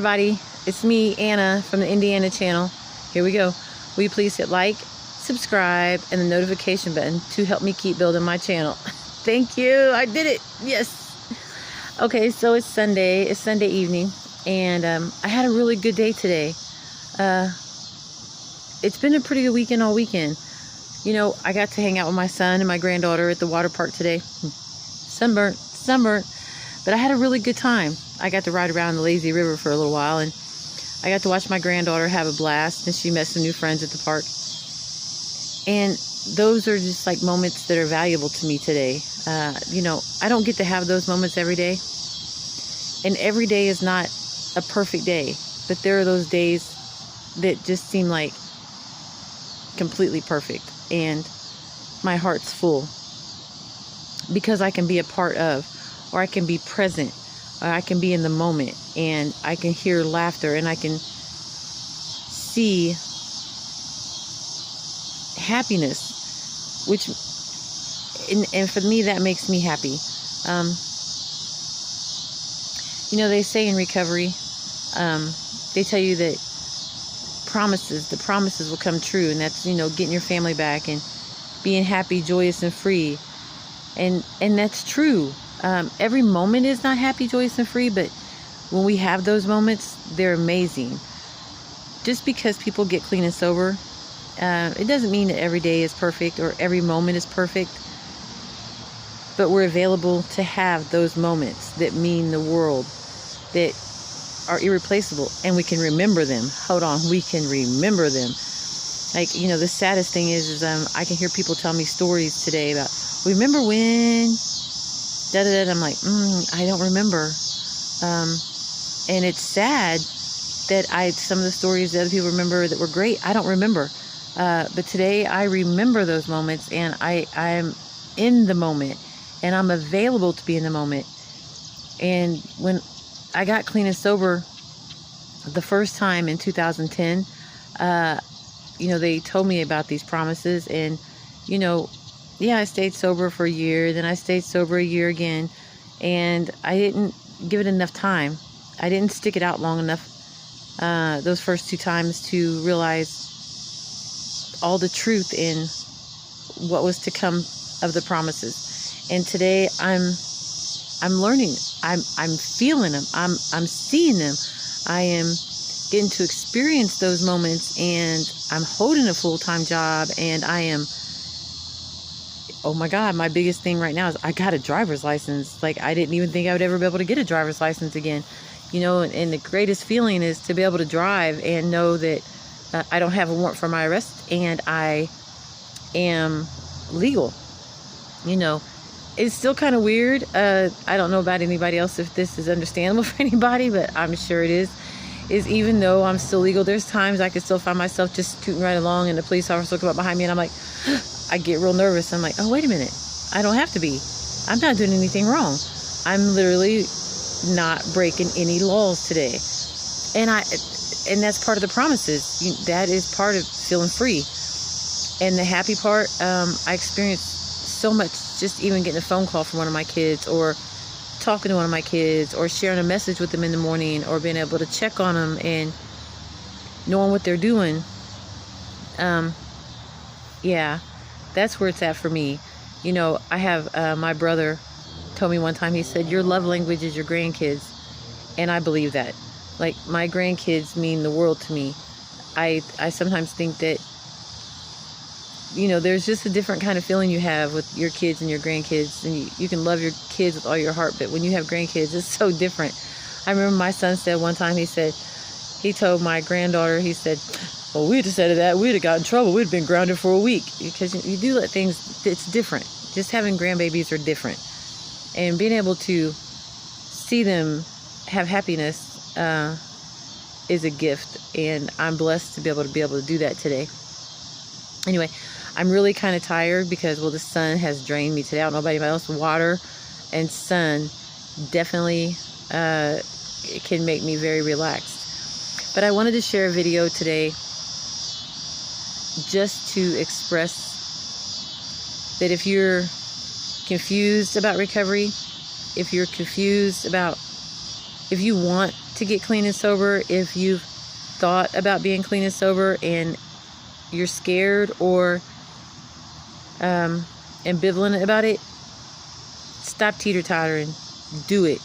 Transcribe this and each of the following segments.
everybody, it's me, Anna, from the Indiana channel. Here we go. Will you please hit like, subscribe, and the notification button to help me keep building my channel. Thank you. I did it. Yes. Okay, so it's Sunday. It's Sunday evening, and I had a really good day today. It's been a pretty good weekend all weekend. You know, I got to hang out with my son and my granddaughter at the water park today. Sunburnt. But I had a really good time. I got to ride around the lazy river for a little while, and I got to watch my granddaughter have a blast, and she met some new friends at the park. And those are just like moments that are valuable to me today. You know, I don't get to have those moments every day. And every day is not a perfect day. But there are those days that just seem like completely perfect. And my heart's full. Because I can be a part of, or I can be present, or I can be in the moment, and I can hear laughter, and I can see happiness, which, and for me, that makes me happy. You know, they say in recovery, they tell you that the promises will come true, and that's, you know, getting your family back and being happy, joyous, and free. And that's true. Every moment is not happy, joyous, and free, but when we have those moments, they're amazing. Just because people get clean and sober, it doesn't mean that every day is perfect or every moment is perfect. But we're available to have those moments that mean the world, that are irreplaceable, and we can remember them. Hold on, we can remember them. Like, you know, the saddest thing is I can hear people tell me stories today about, remember when da-da-da. I'm like, I don't remember. And it's sad that some of the stories that other people remember that were great, I don't remember. But today I remember those moments, and I'm in the moment, and I'm available to be in the moment. And when I got clean and sober the first time in 2010, you know, they told me about these promises, and, you know, yeah, I stayed sober for a year, then I stayed sober a year again, and I didn't give it enough time. I didn't stick it out long enough those first two times to realize all the truth in what was to come of the promises. And today I'm learning. I'm feeling them. I'm seeing them. I am getting to experience those moments, and I'm holding a full-time job, and I am, oh my God, my biggest thing right now is I got a driver's license. Like, I didn't even think I would ever be able to get a driver's license again. You know, and the greatest feeling is to be able to drive and know that I don't have a warrant for my arrest, and I am legal. You know, it's still kind of weird. I don't know about anybody else if this is understandable for anybody, but I'm sure it is even though I'm still legal, there's times I can still find myself just scooting right along, and the police officer will come up behind me, and I'm like, I get real nervous. I'm like, oh, wait a minute. I don't have to be. I'm not doing anything wrong. I'm literally not breaking any laws today. And that's part of the promises. That is part of feeling free. And the happy part, I experienced so much just even getting a phone call from one of my kids, or talking to one of my kids, or sharing a message with them in the morning, or being able to check on them and knowing what they're doing. Yeah, that's where it's at for me. You know, I have my brother told me one time, he said, your love language is your grandkids. And I believe that. Like, my grandkids mean the world to me. I sometimes think that, you know, there's just a different kind of feeling you have with your kids and your grandkids. And you can love your kids with all your heart, but when you have grandkids, it's so different. I remember my son said one time, he told my granddaughter, he said, well, we'd have said that, we'd have got in trouble. We'd have been grounded for a week. Because you do let things, it's different. Just having grandbabies are different. And being able to see them have happiness is a gift. And I'm blessed to be able to do that today. Anyway, I'm really kind of tired because, well, the sun has drained me today. I don't know about anybody else. Water and sun definitely can make me very relaxed. But I wanted to share a video today just to express that if you're confused about recovery, if you're confused about if you want to get clean and sober, if you've thought about being clean and sober and you're scared or ambivalent about it, stop teeter-tottering. Do it.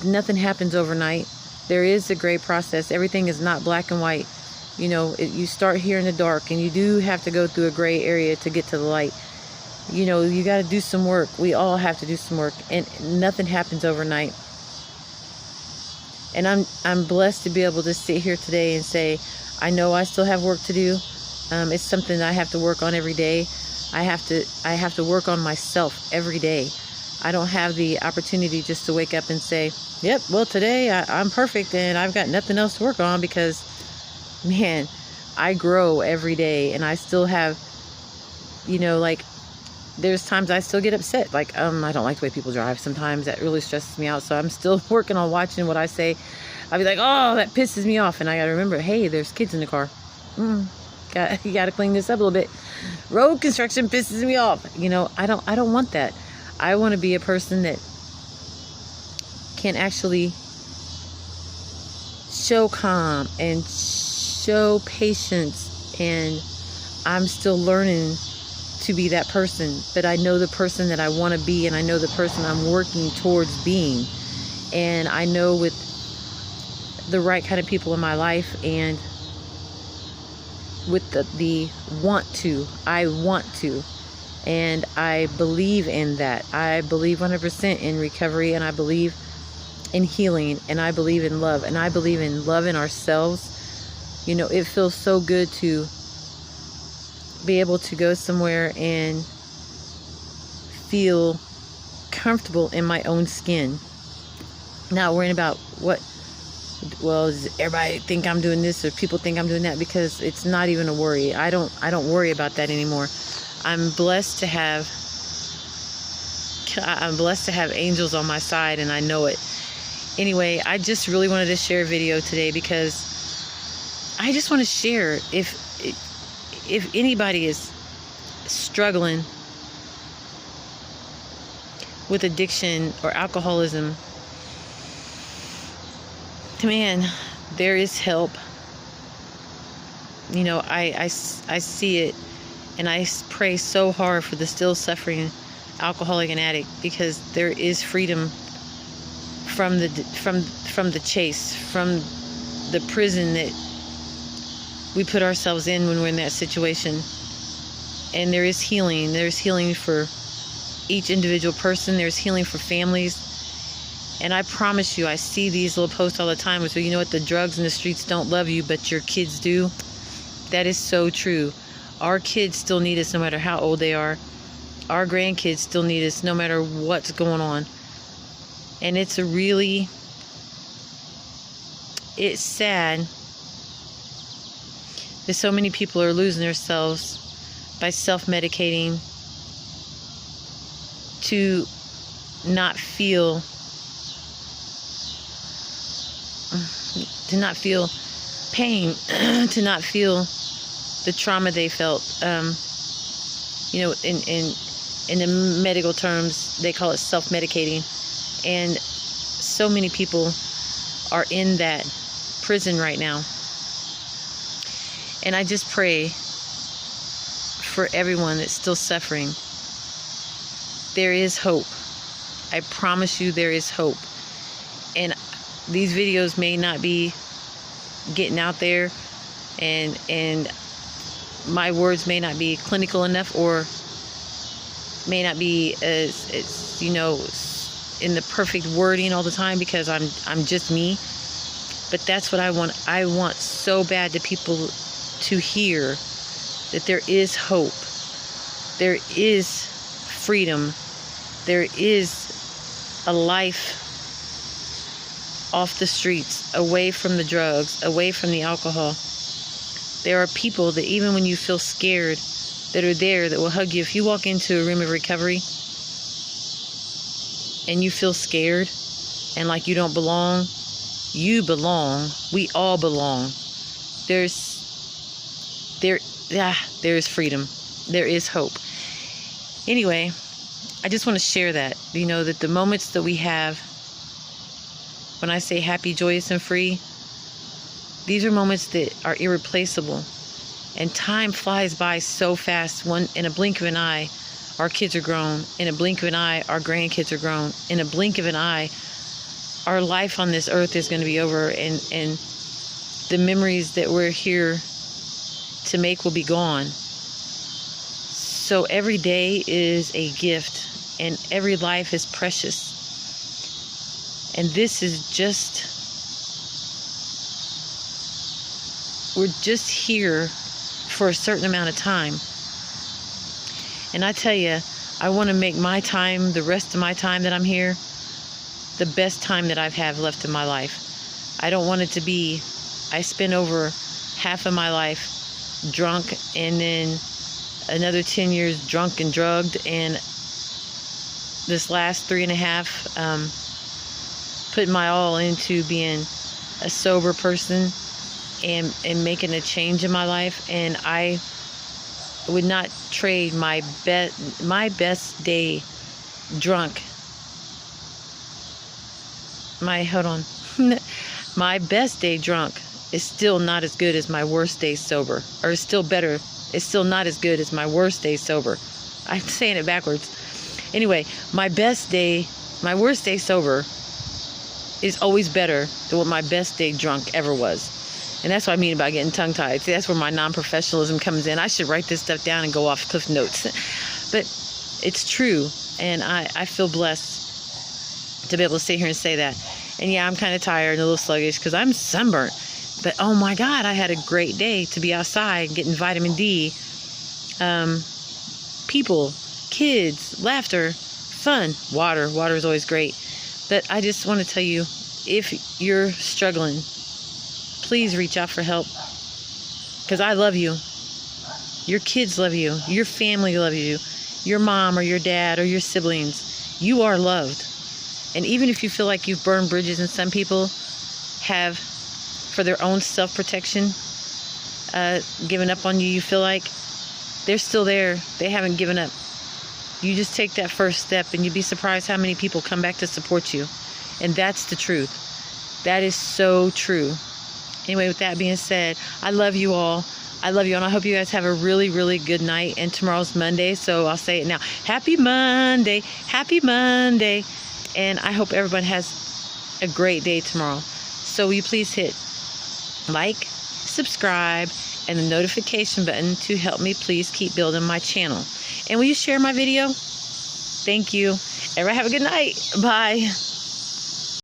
Nothing happens overnight. There is a gray process. Everything is not black and white. You know, you start here in the dark, and you do have to go through a gray area to get to the light. You know, you got to do some work. We all have to do some work, and nothing happens overnight. And I'm blessed to be able to sit here today and say, I know I still have work to do. It's something that I have to work on every day. I have to work on myself every day. I don't have the opportunity just to wake up and say, yep, well, today I'm perfect and I've got nothing else to work on, because, man, I grow every day, and I still have, you know, like, there's times I still get upset. Like, I don't like the way people drive sometimes. That really stresses me out. So I'm still working on watching what I say. I'll be like, oh, that pisses me off. And I got to remember, hey, there's kids in the car. You got to clean this up a little bit. Road construction pisses me off. You know, I don't want that. I want to be a person that can actually show calm and show patience. And I'm still learning to be that person, but I know the person that I want to be, and I know the person I'm working towards being. And I know with the right kind of people in my life, and with the I want to, and I believe in that. I believe 100% in recovery, and I believe in healing, and I believe in love, and I believe in loving ourselves. You know, it feels so good to be able to go somewhere and feel comfortable in my own skin, not worrying about what, well, does everybody think I'm doing this or people think I'm doing that, because it's not even a worry. I don't worry about that anymore. I'm blessed to have angels on my side, and I know it. Anyway, I just really wanted to share a video today, because I just want to share, if anybody is struggling with addiction or alcoholism, man, there is help. You know, I see it, and I pray so hard for the still suffering alcoholic and addict, because there is freedom from the chase, from the prison that we put ourselves in when we're in that situation. And there is healing. There's healing for each individual person. There's healing for families. And I promise you, I see these little posts all the time. So, you know what? The drugs in the streets don't love you, but your kids do. That is so true. Our kids still need us no matter how old they are. Our grandkids still need us no matter what's going on. And it's sad that so many people are losing themselves by self-medicating to not feel pain, to not feel the trauma they felt. You know, in the medical terms, they call it self-medicating. And so many people are in that prison right now. And I just pray for everyone that's still suffering. There is hope. I promise you, there is hope. And these videos may not be getting out there, and my words may not be clinical enough, or may not be as you know, in the perfect wording all the time, because I'm just me. But that's what I want. I want so bad to people to hear that there is hope, there is freedom, there is a life off the streets, away from the drugs, away from the alcohol. There are people that even when you feel scared, that are there, that will hug you. If you walk into a room of recovery and you feel scared and like you don't belong, you belong. We all belong. There is freedom. There is hope. Anyway, I just want to share that, you know, that the moments that we have when I say happy, joyous, and free, these are moments that are irreplaceable. And time flies by so fast. In a blink of an eye, our kids are grown. In a blink of an eye, our grandkids are grown. In a blink of an eye, our life on this earth is going to be over, and the memories that we're here to make will be gone. So every day is a gift, and every life is precious. And this is just, we're just here for a certain amount of time. And I tell you, I want to make my time, the rest of my time that I'm here, the best time that I've had left in my life. I don't want it to be, I spent over half of my life drunk, and then another 10 years drunk and drugged, and this last 3.5 putting my all into being a sober person and making a change in my life. And I would not trade my best day drunk. My best day drunk is still not as good as my worst day sober, or is still better. It's still not as good as my worst day sober. I'm saying it backwards. Anyway, my worst day sober is always better than what my best day drunk ever was. And that's what I mean about getting tongue-tied. See, that's where my non-professionalism comes in. I should write this stuff down and go off Cliff Notes. But it's true, and I feel blessed to be able to sit here and say that. And yeah, I'm kind of tired and a little sluggish because I'm sunburnt. But oh my God, I had a great day to be outside getting vitamin D. People, kids, laughter, fun, water. Water is always great. But I just want to tell you, if you're struggling, please reach out for help. Because I love you. Your kids love you. Your family love you. Your mom or your dad or your siblings. You are loved. And even if you feel like you've burned bridges, and some people have, for their own self-protection, given up on you, you feel like, they're still there. They haven't given up. You just take that first step, and you'd be surprised how many people come back to support you. And that's the truth. That is so true. Anyway, with that being said, I love you all. I love you, and I hope you guys have a really, really good night. And tomorrow's Monday, so I'll say it now. Happy Monday. Happy Monday. And I hope everyone has a great day tomorrow. So will you please hit like, subscribe, and the notification button to help me please keep building my channel. And will you share my video? Thank you. Everybody have a good night. Bye.